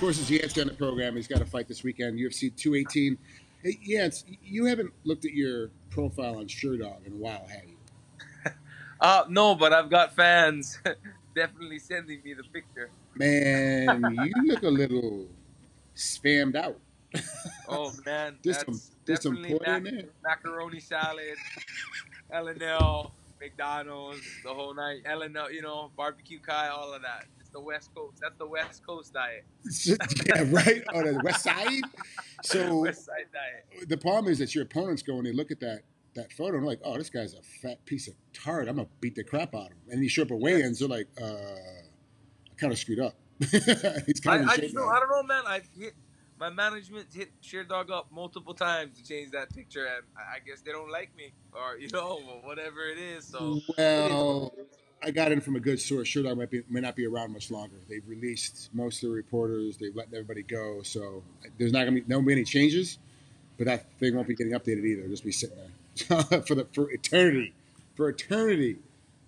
course, it's Yancy on the program. He's got a fight this weekend, UFC 218. Hey, Yance, you haven't looked at your profile on SureDog in a while, have you? No, but I've got fans definitely sending me the picture. Man, you look a little spammed out. Oh man, There's that's there's some definitely porn in there. macaroni salad, L&L, McDonald's, the whole night. L&L, barbecue Kai, all of that. It's the West Coast. That's the West Coast diet. Yeah, right on the west side. So West Side diet. the problem is that your opponents go and they look at that photo and they're like, oh, this guy's a fat piece of tart. I'm gonna beat the crap out of him. And you show up at weigh-ins, they're like, I kind of screwed up. He's kind of in shape now. I don't know, man. My management hit ShareDog up multiple times to change that picture, and I guess they don't like me, or whatever it is. So it is what Well, it is. I got in from a good source. Sure, I may not be around much longer. They've released most of the reporters. They've let everybody go. So there's not going to be any changes. But that thing won't be getting updated either. It'll just be sitting there for eternity. For eternity,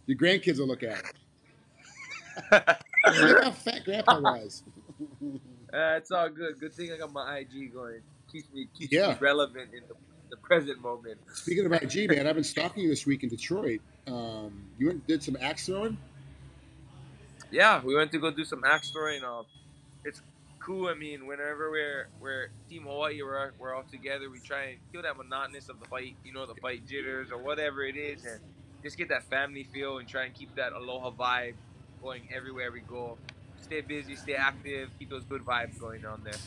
your grandkids will look at it. Look how fat Grandpa was. It's all good. Good thing I got my IG going. Keeps me Yeah. relevant in the present moment. Speaking of IG, man, I've been stalking you this week in Detroit. You went and did some axe throwing. Yeah, we went to go do some axe throwing. It's cool. I mean, whenever we're Team Hawaii, we're all together. We try and kill that monotonous of the fight, the fight jitters or whatever it is, and just get that family feel and try and keep that aloha vibe going everywhere we go. Stay busy, stay active, keep those good vibes going on there.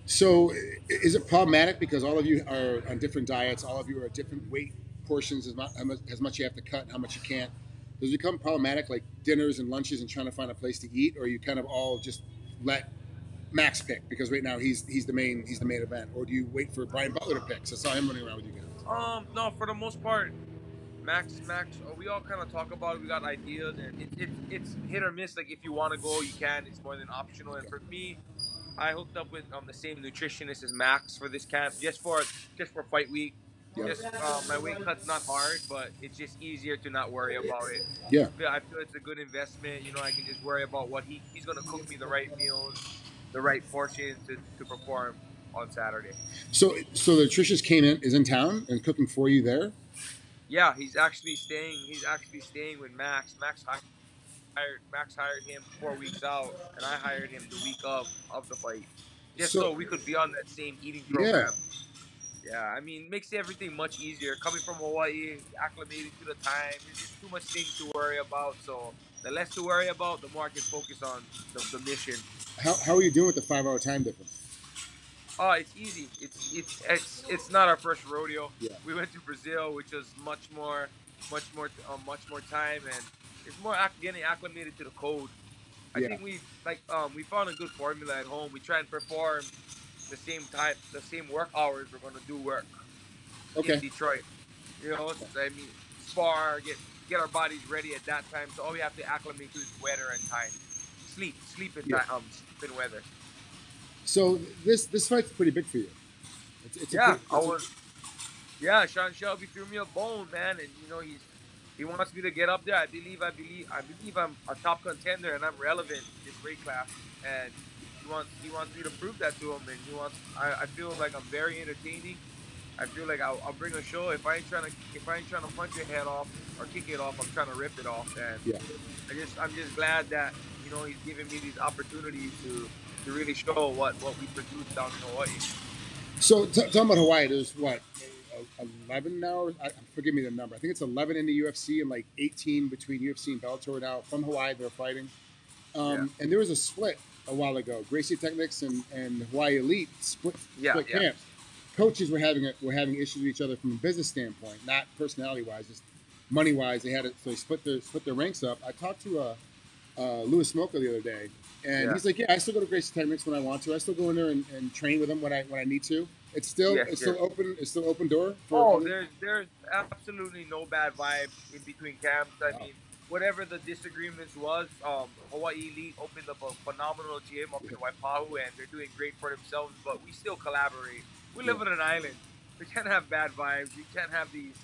So, is it problematic because all of you are on different diets, all of you are at different weight portions, as much you have to cut and how much you can't? Does it become problematic, like dinners and lunches, and trying to find a place to eat, or you kind of all just let Max pick because right now he's the main event, or do you wait for Brian Butler to pick? So I saw him running around with you guys. No, for the most part, Max. We all kind of talk about it. We got ideas, and it's hit or miss. Like if you want to go, you can. It's more than optional. And for me, I hooked up with the same nutritionist as Max for this camp, just for fight week. Yeah. Just my weight cut's not hard, but it's just easier to not worry about it. Yeah. I feel it's a good investment. I can just worry about what he's gonna cook me the right meals, the right portions to perform on Saturday. So the nutritionist is in town and cooking for you there. Yeah, he's actually staying. He's actually staying with Max. Max hired him 4 weeks out, and I hired him the week of the fight, just so we could be on that same eating program. Yeah, I mean, makes everything much easier. Coming from Hawaii, acclimated to the time, there's just too much things to worry about. So the less to worry about, the more I can focus on the mission. How are you doing with the 5-hour time difference? Oh, it's easy. It's not our first rodeo. Yeah. We went to Brazil, which was much more time, and it's more getting acclimated to the code. I think we found a good formula at home. We try and perform the same work hours we're gonna do work in Detroit. I mean, spar, get our bodies ready at that time. So all we have to acclimate to is weather and time. Sleep in time, sleep in weather. So this fight's pretty big for you. Sean Shelby threw me a bone, man, and he wants me to get up there. I believe I'm a top contender and I'm relevant in this weight class, and he wants me to prove that to him, and I feel like I'm very entertaining. I feel like I'll bring a show. If I ain't trying to punch your head off or kick it off, I'm trying to rip it off. And I'm just glad that he's giving me these opportunities to really show what we produce down in Hawaii. So talking about Hawaii, there's what 11 now. Forgive me the number. I think it's 11 in the UFC and like 18 between UFC and Bellator now. From Hawaii, they're fighting. And there was a split a while ago. Gracie Technics and Hawaii Elite split camps. Coaches were having issues with each other from a business standpoint, not personality wise, just money wise. They split their ranks up. I talked to Louis Smoker the other day, and he's like, "Yeah, I still go to Gracie Technics when I want to. I still go in there and train with them when I need to. It's still open. It's still open door." There's absolutely no bad vibe in between camps. I mean, whatever the disagreements was, Hawaii Elite opened up a phenomenal gym up in Waipahu, and they're doing great for themselves. But we still collaborate. We live on an island. We can't have bad vibes. We can't have these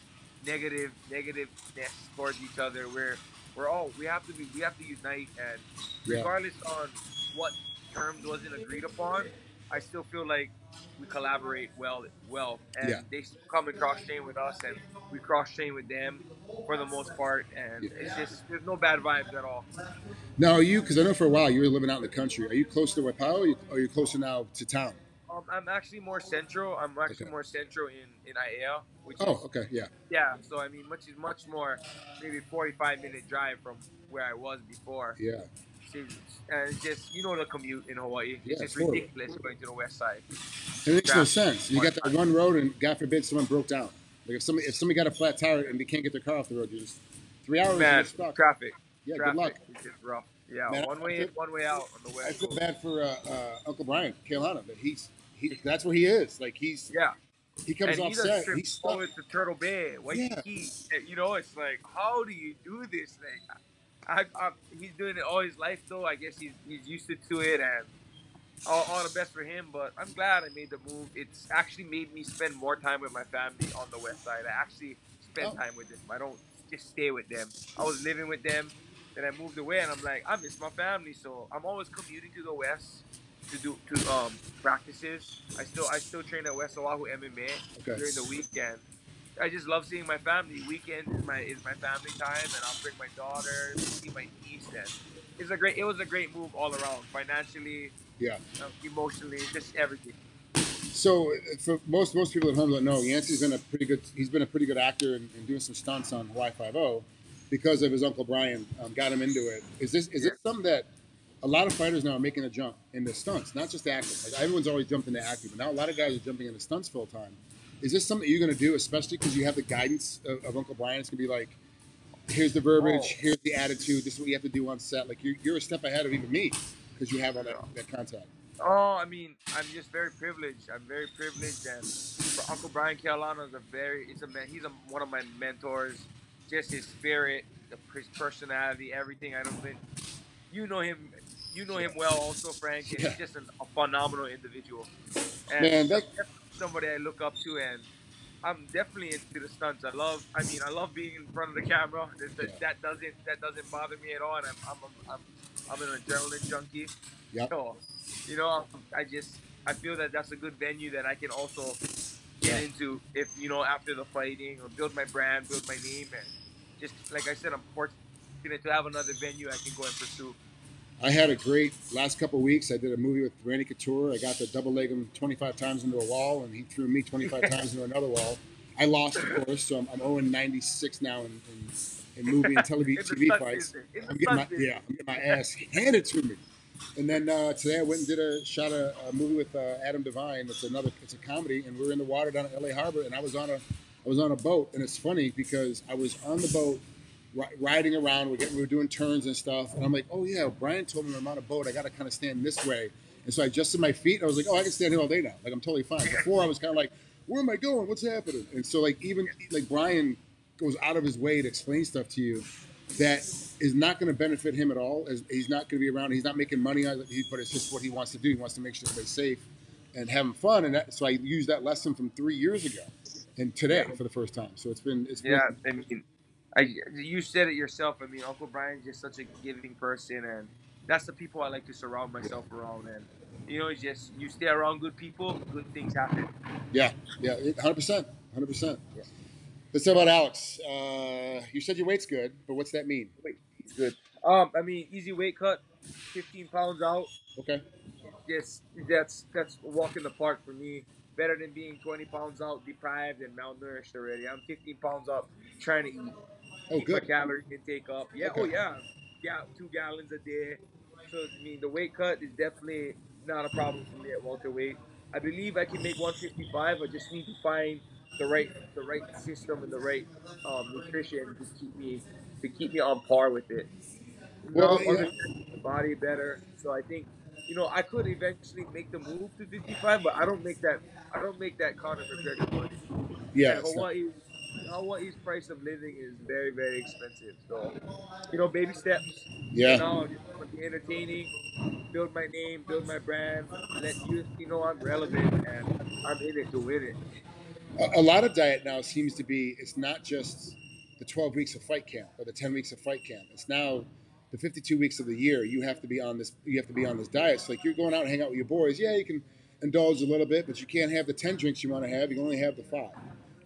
negativeness towards each other. We have to unite, and regardless on what terms wasn't agreed upon, I still feel like we collaborate well, Yeah. and they still come and cross train with us, and we cross train with them for the most part, and Yeah. it's just there's no bad vibes at all. Now, are you? Because I know for a while you were living out in the country. Are you close to Waipahu, or are you closer now to town? I'm actually more central. I'm actually Okay. more central in Aiea, which Oh, is okay. Yeah. yeah. So I mean, much more, maybe 45-minute drive from where I was before. Yeah. And it's just the commute in Hawaii. Yeah. It's It's just horrible. ridiculous going to the west side. It makes no Traffic. sense. You got that one road, and God forbid someone broke down. Like if somebody got a flat tire and they can't get their car off the road, you just 3 hours and you're Man, stuck. traffic. Yeah. Good luck, Traffic is just rough. Yeah, man. one way in, one way out on the I west feel coast. bad for Uncle Brian Kehlana, but that's where he is. Like Yeah. he comes And off he does set. trip He's stuck. forward to Turtle Bay, Yeah. Waikiki. It's like, how do you do this thing? He's doing it all his life, though. I guess he's used to it, and all the best for him. But I'm glad I made the move. It's actually made me spend more time with my family on the west side. I actually spend Oh. time with them. I don't just stay with them. I was living with them, then I moved away, and I'm like, I miss my family, so I'm always commuting to the west to practices. I still train at West Oahu MMA Okay. during the weekend. I just love seeing my family. Weekends is my family time, and I'll bring my daughter, see my niece, and it was a great move all around, financially, Yeah. emotionally, just everything. So for most people at home don't know, Yancey's been a pretty good. He's been a pretty good actor and doing some stunts on Hawaii 5 because of his Uncle Brian. Got him into it. Is this Yeah. something that a lot of fighters now are making a jump into stunts, not just acting? Like everyone's always jumped into acting, but now a lot of guys are jumping into stunts full time. Is this something you're going to do, especially because you have the guidance of Uncle Brian? It's going to be like, here's the verbiage, Oh, here's the attitude, this is what you have to do on set. Like you're a step ahead of even me because you have all no. that contact. Oh, I mean, I'm just very privileged. I'm very privileged, and for Uncle Brian Kealana is it's a man. He's one of my mentors. Just his spirit, his personality, everything. I don't think you know him. You know Yeah. him well, also, Frank, and Yeah. he's just a phenomenal individual. And Man, that's definitely somebody I look up to, and I'm definitely into the stunts. I love being in front of the camera. yeah. That doesn't bother me at all. And I'm an adrenaline junkie. Yep. So, I feel that that's a good venue that I can also Yeah. get into if after the fighting, or build my brand, build my name, and just like I said, I'm fortunate to have another venue I can go and pursue. I had a great last couple of weeks. I did a movie with Randy Couture. I got to double leg him 25 times into a wall, and he threw me 25 times into another wall. I lost, of course, so I'm 0-96 now in movie and TV fights. I'm getting my ass handed to me. And then today I went and did a movie with Adam Devine. It's a comedy, and we were in the water down at LA Harbor, and I was on a boat, and it's funny because I was on the boat riding around. We were doing turns and stuff, and I'm like, oh yeah, Brian told me when I'm on a boat I got to kind of stand this way, and so I adjusted my feet. And I was like, oh, I can stand here all day now. Like I'm totally fine. Before I was kind of like, where am I going? What's happening? And so even Brian goes out of his way to explain stuff to you that is not going to benefit him at all. As he's not going to be around. He's not making money on it, but it's just what he wants to do. He wants to make sure everybody's safe and having fun. And so I used that lesson from 3 years ago and today for the first time. So it's been. Yeah, I mean, you said it yourself. I mean, Uncle Brian's just such a giving person, and that's the people I like to surround myself around. And it's just you stay around good people, good things happen. Yeah, 100%, 100%. Yeah. Let's talk about Alex. You said your weight's good, but what's that mean? Wait, he's good. I mean, easy weight cut, 15 pounds out. Okay. Yes, that's a walk in the park for me. Better than being 20 pounds out, deprived and malnourished already. I'm 15 pounds up, trying to eat, Oh, keep my good. calorie intake up. Yeah, Okay. oh yeah, 2 gallons a day. So I mean, the weight cut is definitely not a problem for me at welterweight. I believe I can make 155. I just need to find the right system and the right nutrition to keep me on par with it. Now Well, I'm understanding my body better, so I think I could eventually make the move to 55, but I don't make that. I don't make that Conor McGregor money. yeah, And it's not, Hawaii's price of living is very, very expensive. So baby steps. For yeah. now, I just want to be entertaining, build my name, build my brand, let UFC know I'm relevant, and I'm in it to win it. A lot of diet now seems to be it's not just the 12 weeks of fight camp or the 10 weeks of fight camp. It's now the 52 weeks of the year, you have to be on this. You have to be on this diet. So like you're going out and hang out with your boys. Yeah, you can indulge a little bit, but you can't have the 10 drinks you want to have. You can only have the 5.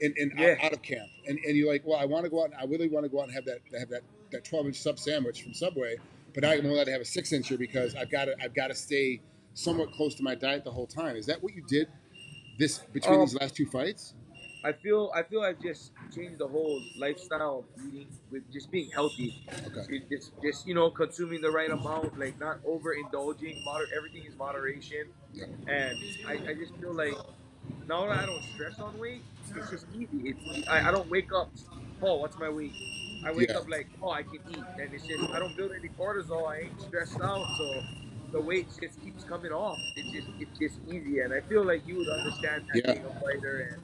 And Yeah. out of camp, and you're like, well, I want to go out. I really want to go out and have that 12-inch sub sandwich from Subway, but I'm only allowed to have a 6-incher because I've got to stay somewhat close to my diet the whole time. Is that what you did between these last 2 fights? I feel I've just changed the whole lifestyle of eating with just being healthy. Okay. Just consuming the right amount, like not overindulging. Everything is moderation, Yeah. and I just feel like now that I don't stress on weight, it's just easy. I don't wake up, oh, what's my weight? I wake Yeah. up like, oh, I can eat, and it's just I don't build any cortisol. I ain't stressed out, so the weight just keeps coming off. It's just easy, and I feel like you would understand that Yeah. being a fighter. And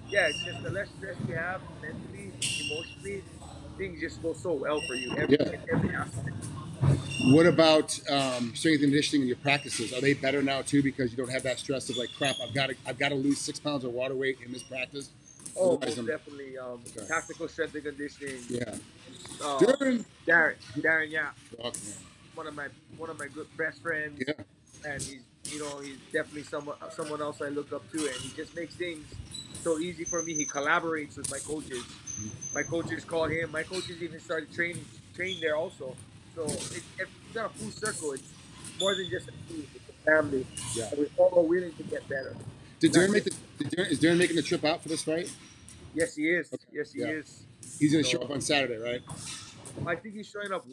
yeah, it's just the less stress you have mentally, emotionally, things just go so well for you Yeah. in every aspect. What about strength and conditioning in your practices? Are they better now too because you don't have that stress of like, crap, I've got to lose 6 pounds of water weight in this practice? Oh, Otherwise, most definitely. okay. Tactical strength and conditioning. Yeah. Darren, yeah, Oh, one of my good best friends, yeah. and he's definitely someone else I look up to, and he just makes things so easy for me. He collaborates with my coaches. My coaches call him. My coaches even started train there also. So it's got a full circle. It's more than just a team. It's a family. Yeah. And we're all willing to get better. Did Darren is Darren making the trip out for this fight? Yes, he is. Okay. Yes, he Yeah. is. He's going to show up on Saturday, right? I think he's showing up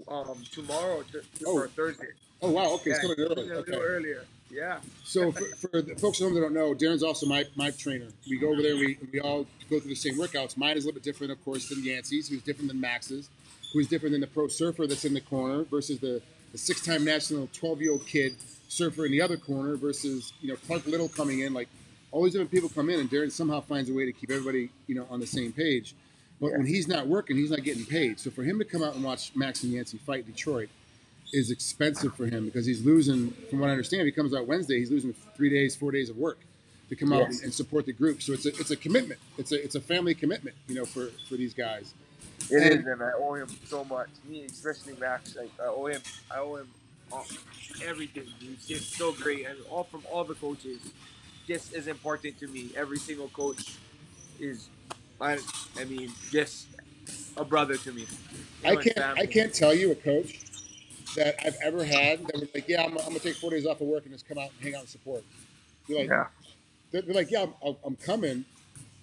tomorrow Oh. or Thursday. Oh, wow. Okay. Yeah, It's coming early. a little Okay. earlier. Yeah. So for the folks at home that don't know, Darren's also my trainer. We go over there. We all go through the same workouts. Mine is a little bit different, of course, than Yancy's, who's different than Max's, who's different than the pro surfer that's in the corner versus the 6-time national 12-year-old kid surfer in the other corner versus, Clark Little coming in. Like, all these different people come in, and Darren somehow finds a way to keep everybody, on the same page. But when he's not working, he's not getting paid. So for him to come out and watch Max and Yancy fight Detroit is expensive for him because he's losing, from what I understand, he comes out Wednesday, he's losing 3 days, 4 days of work to come out and support the group. So it's a commitment. It's a family commitment, for these guys. It is, and I owe him so much. Me, especially Max, like I owe him everything. He's just so great, and from all the coaches, just as important to me. Every single coach is, just a brother to me. I can't tell you a coach that I've ever had that was like, yeah, I'm gonna take 4 days off of work and just come out and hang out and support. You're like, Yeah. They're like, yeah, I'm coming,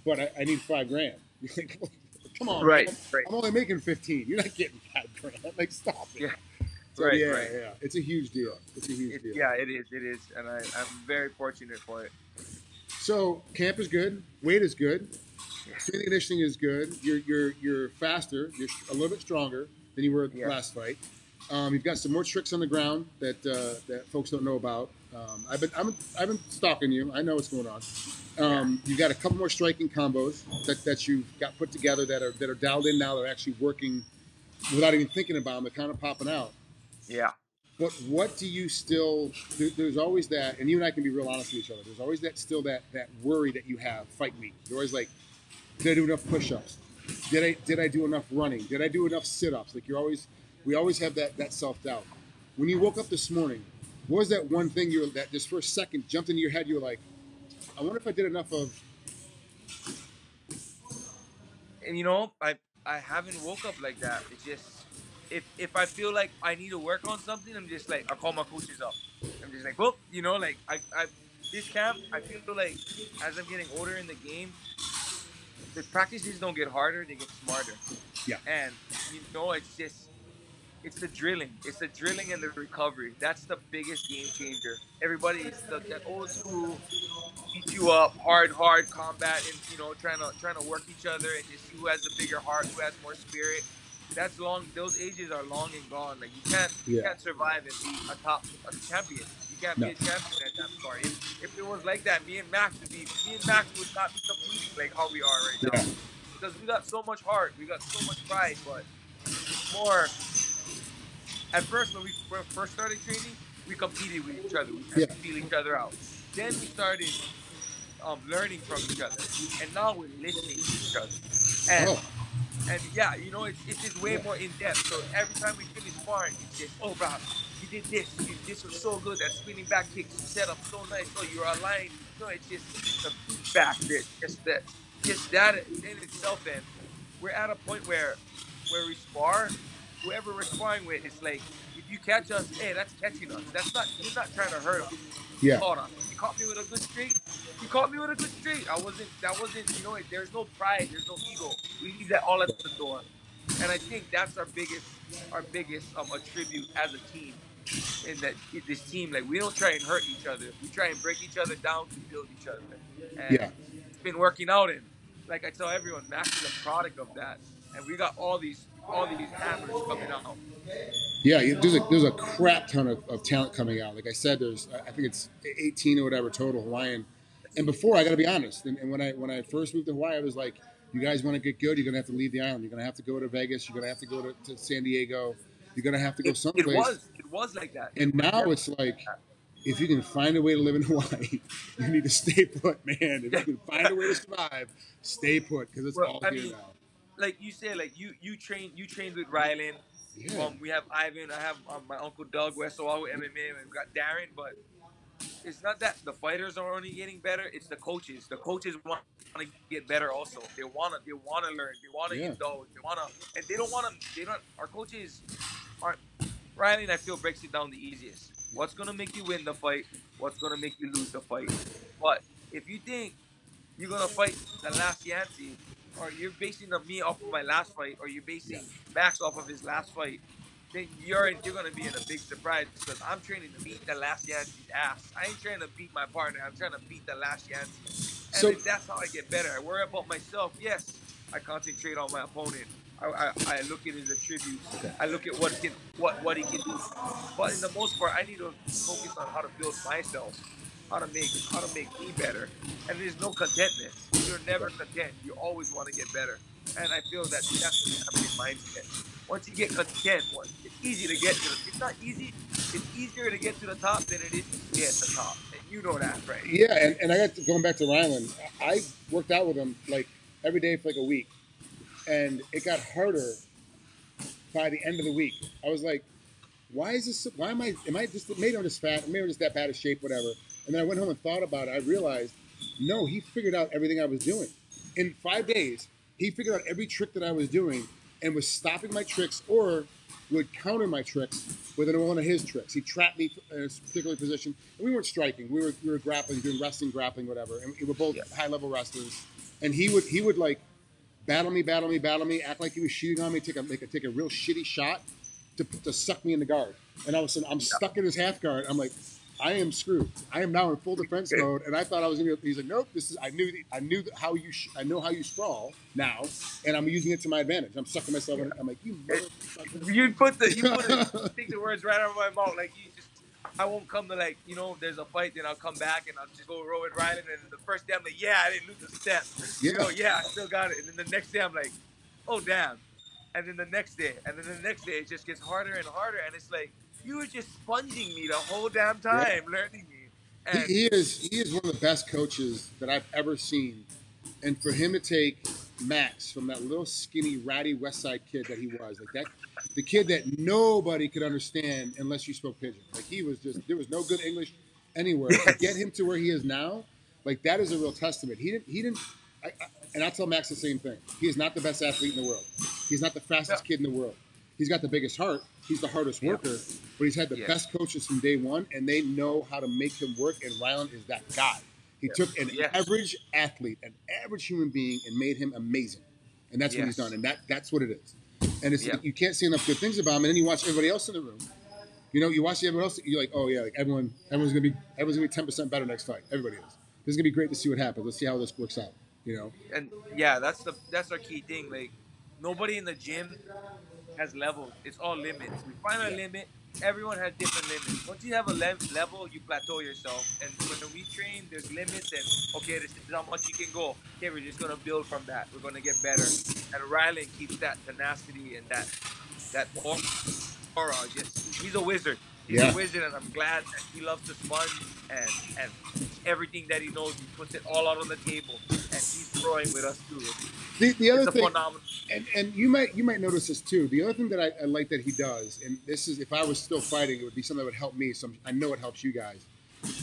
but I need $5,000. You're like, come on, Right, man. right. I'm only making 15. You're not getting $5,000. Like, stop it. Yeah. So, Right, yeah, right. yeah. It's a huge deal. It's a huge deal. Yeah, it is, and I'm very fortunate for it. So camp is good. Weight is good. Strength and conditioning is good. You're faster. You're a little bit stronger than you were at the last fight. You've got some more tricks on the ground that folks don't know about. I've been stalking you. I know what's going on. You've got a couple more striking combos that you've got put together that are dialed in now. They're actually working without even thinking about them. They're kind of popping out. Yeah. But what do you still? There's always that, and you and I can be real honest with each other. There's always that worry that you have fight week. You're always like, did I do enough push-ups? Did I do enough running? Did I do enough sit-ups? Like we always have that self-doubt. When you woke up this morning, what was that one thing that just for a second jumped into your head? You were like, I wonder if I did enough of. And I haven't woke up like that. It's just if I feel like I need to work on something, I'm just like I call my coaches up. I'm just like, well, like I this camp, I feel like as I'm getting older in the game, the practices don't get harder, they get smarter. Yeah. And it's the drilling. It's the drilling and the recovery. That's the biggest game changer. Everybody's that old school beat you up, hard combat, and trying to work each other and just see who has the bigger heart, who has more spirit. That's long. Those ages are long and gone. Like you can't survive and be a champion. You can't be a champion at that part. If it was like that, me and Max would not be competing like how we are right now. Because we got so much heart, we got so much pride, but it's more. At first, when we first started training, we competed with each other. We had to feel each other out. Then we started learning from each other, and now we're listening to each other. And yeah, you know, it's just way more in depth. So every time we finish sparring, it's just, oh, bro, you did this. This was so good. That spinning back kicks you set up so nice. Oh, you're aligned. You know, it's just the feedback that just that in itself. And we're at a point where we spar. Whoever we're sparring with, it's like if you catch us, hey, that's catching us. That's not you're not trying to hurt us. You Yeah. caught us. You caught me with a good straight. You caught me with a good straight. That wasn't, you know, there's no pride, there's no ego. We leave that all at the door. And I think that's our biggest attribute as a team. In that this team, like we don't try and hurt each other. We try and break each other down to build each other. And Yeah. it's been working out. And like I tell everyone, Max is a product of that. And we got all these hammers coming out. Yeah, there's a crap ton of talent coming out. Like I said, I think it's 18 or whatever total Hawaiian. And before, I got to be honest, and when I first moved to Hawaii, I was like, you guys want to get good, you're gonna have to leave the island. You're gonna have to go to Vegas. You're gonna have to go to San Diego. You're gonna have to go It, it someplace. was it was like that. And It was now definitely it's like, like if you can find a way to live in Hawaii, you need to stay put, man. If you can find a way to survive, stay put, because it's well, all I here mean, now. like you said, like you trained with Rylan. Yeah, We have Ivan. I have my uncle Doug, West Oahu MMA, and we got Darren. But it's not that the fighters are only getting better. It's the coaches. The coaches want to get better also. They wanna learn. They wanna yeah, indulge. They wanna and they don't wanna. They don't. Our coaches aren't. Riley, I feel, breaks it down the easiest. What's gonna make you win the fight? What's gonna make you lose the fight? But if you think you're gonna fight the last Yancy, or you're basing me off of my last fight, or you're yeah, basing Max off of his last fight, then you're gonna be in a big surprise because I'm training to beat the last Yancy's ass. I ain't trying to beat my partner. I'm trying to beat the last Yancy, and So then that's how I get better. I worry about myself. Yes, I concentrate on my opponent. I look at his attributes. okay. I look at what he can do. But in the most part, I need to focus on how to build myself, how to make me better. And there's no contentness. You're never Okay. content. You always want to get better. And I feel that that's the champion mindset. Once you get content, it's easy to get to the. It's not easy. It's easier to get to the top than it is to stay at the top. And you know that, right? Yeah, and going back to Rylan, I worked out with him like every day for like a week, and it got harder by the end of the week. I was like, why is this? Why am I just maybe I'm just fat, maybe I'm just that bad of shape, whatever. And then I went home and thought about it. I realized, no, he figured out everything I was doing in 5 days. He figured out every trick that I was doing and was stopping my tricks or would counter my tricks with one of his tricks. He trapped me in a particular position, and we weren't striking. We were grappling, doing wrestling, grappling, whatever. And we were both Yes. high level wrestlers. And he would like battle me, act like he was shooting on me, take a real shitty shot to suck me in the guard. And all of a sudden, I'm stuck in his half guard. I'm like, I am screwed. I am now in full defense mode, and I thought I was gonna. He's like, nope. I know how you sprawl now, and I'm using it to my advantage. I'm sucking myself in. I'm like, you motherfucker. You take the words right out of my mouth. Like you just, I won't come to like, there's a fight, then I'll come back and I'll just go roll with Rylan. And the first day I'm like, yeah, I didn't lose a step. Yeah. Yeah, I still got it. And then the next day I'm like, oh damn. And then the next day, it just gets harder and harder. And it's like you were just sponging me the whole damn Yeah. time, learning me. He, And he is one of the best coaches that I've ever seen, and for him to take Max from that little skinny ratty West Side kid that he was, like that, the kid that nobody could understand unless you spoke pidgin. Like he was just there was no good English anywhere. To get him to where he is now, like that is a real testament. He didn't. And I tell Max the same thing. He is not the best athlete in the world. He's not the fastest kid in the world. He's got the biggest heart. He's the hardest worker, but he's had the best coaches from day one, and they know how to make him work. And Rylan is that guy. He took an average athlete, an average human being, and made him amazing. And that's what he's done. And that's what it is. And it's, you can't say enough good things about him. And then you watch everybody else in the room. You watch everyone else. You're like, oh yeah, like everyone's gonna be 10% better next fight. Everybody is. This is gonna be great to see what happens. Let's see how this works out. And that's our key thing. Like nobody in the gym has levels. It's all limits. We find our limit. Everyone has different limits. Once you have a level, you plateau yourself. And when we train, there's limits. And okay, this is how much you can go. Okay, we're just gonna build from that. We're gonna get better. And Rylan keeps that tenacity and that aura. He's a wizard. He's a wizard, and I'm glad that he loves to sponge and everything that he knows, he puts it all out on the table, and he's throwing with us too. The other It's a thing, phenomenal. and you might notice this too. The other thing that I like that he does, and this is if I was still fighting, it would be something that would help me. So I know it helps you guys.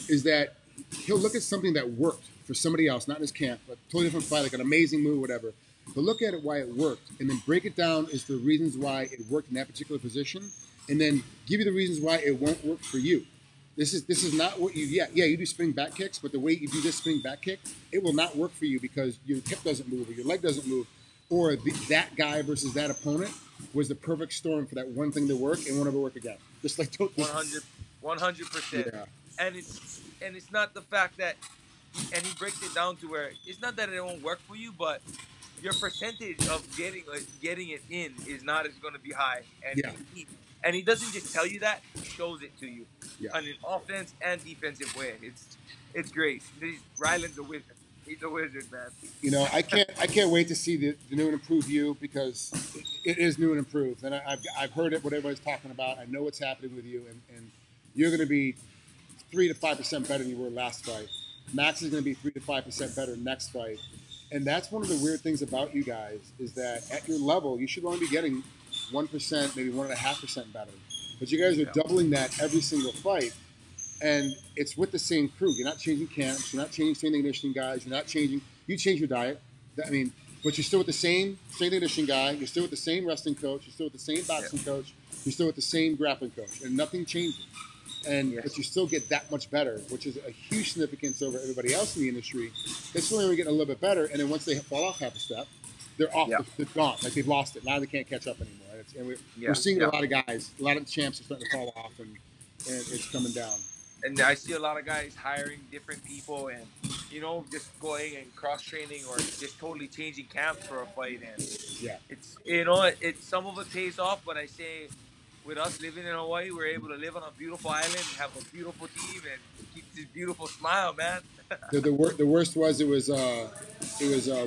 Is that he'll look at something that worked for somebody else, not in his camp, but totally different fight, like an amazing move, whatever. He'll look at it why it worked, and then break it down as the reasons why it worked in that particular position, and then give you the reasons why it won't work for you. This is not what you you do spinning back kicks, but the way you do this spinning back kick, it will not work for you because your hip doesn't move or your leg doesn't move, or that guy versus that opponent was the perfect storm for that one thing to work and won't ever work again. Just like 100%. Yeah. And it's not the fact that he breaks it down to where it's not that it won't work for you, but your percentage of getting it in is not as going to be high. And Yeah. he doesn't just tell you that; he shows it to you, Yeah. on an offense and defensive way. It's great. Ryland's a wizard. He's a wizard, man. I can't wait to see the new and improved you because it is new and improved, and I've heard it what everybody's talking about. I know what's happening with you, and you're going to be 3 to 5% better than you were last fight. Max is going to be 3 to 5% better next fight, and that's one of the weird things about you guys is that at your level you should only be getting 1%, maybe 1.5% better, but you guys are doubling that every single fight. And it's with the same crew. You're not changing camps. You're not changing strength and conditioning guys. You're not changing. You change your diet. But you're still with the same strength and conditioning guy. You're still with the same wrestling coach. You're still with the same boxing coach. You're still with the same grappling coach, and nothing changes. But you still get that much better, which is a huge significance over everybody else in the industry. It's only getting a little bit better, and then once they fall off half a step, they're off. Yeah. They're gone. Like they've lost it. Now they can't catch up anymore. And we're seeing a lot of guys. A lot of the champs are starting to fall off, and it's coming down. And I see a lot of guys hiring different people and, just going and cross-training or just totally changing camps for a fight. And it's some of it pays off, but I say with us living in Hawaii, we're able to live on a beautiful island and have a beautiful team and keep this beautiful smile, man. The worst was it was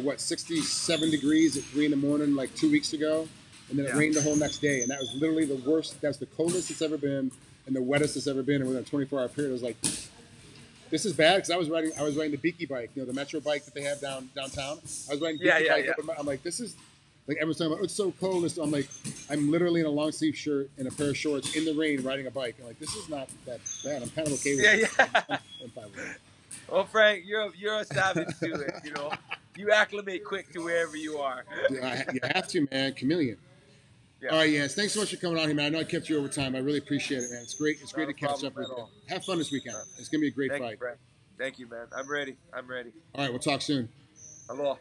what 67 degrees at 3 a.m. like 2 weeks ago, and then it rained the whole next day, and that was literally the worst. That's the coldest it's ever been. And the wettest it's ever been, and within a 24-hour period, I was like, "This is bad." Because I was riding the Beaky bike, the Metro bike that they have downtown. I was riding Beaky bike. I'm like, "This is like everyone's talking about. It's so cold." I'm like, I'm literally in a long sleeve shirt and a pair of shorts in the rain riding a bike. I'm like, "This is not that bad." I'm kind of okay with it. I'm fine with it. Well, Frank, you're a savage to it. You acclimate quick to wherever you are. You have to, man. Chameleon. Yeah. All right, Yance. Thanks so much for coming on here, man. I know I kept you over time. I really appreciate it, man. It's great. It's great to catch up with you. Have fun this weekend. It's gonna be a great fight. Thank you, man. I'm ready. All right, we'll talk soon. Aloha.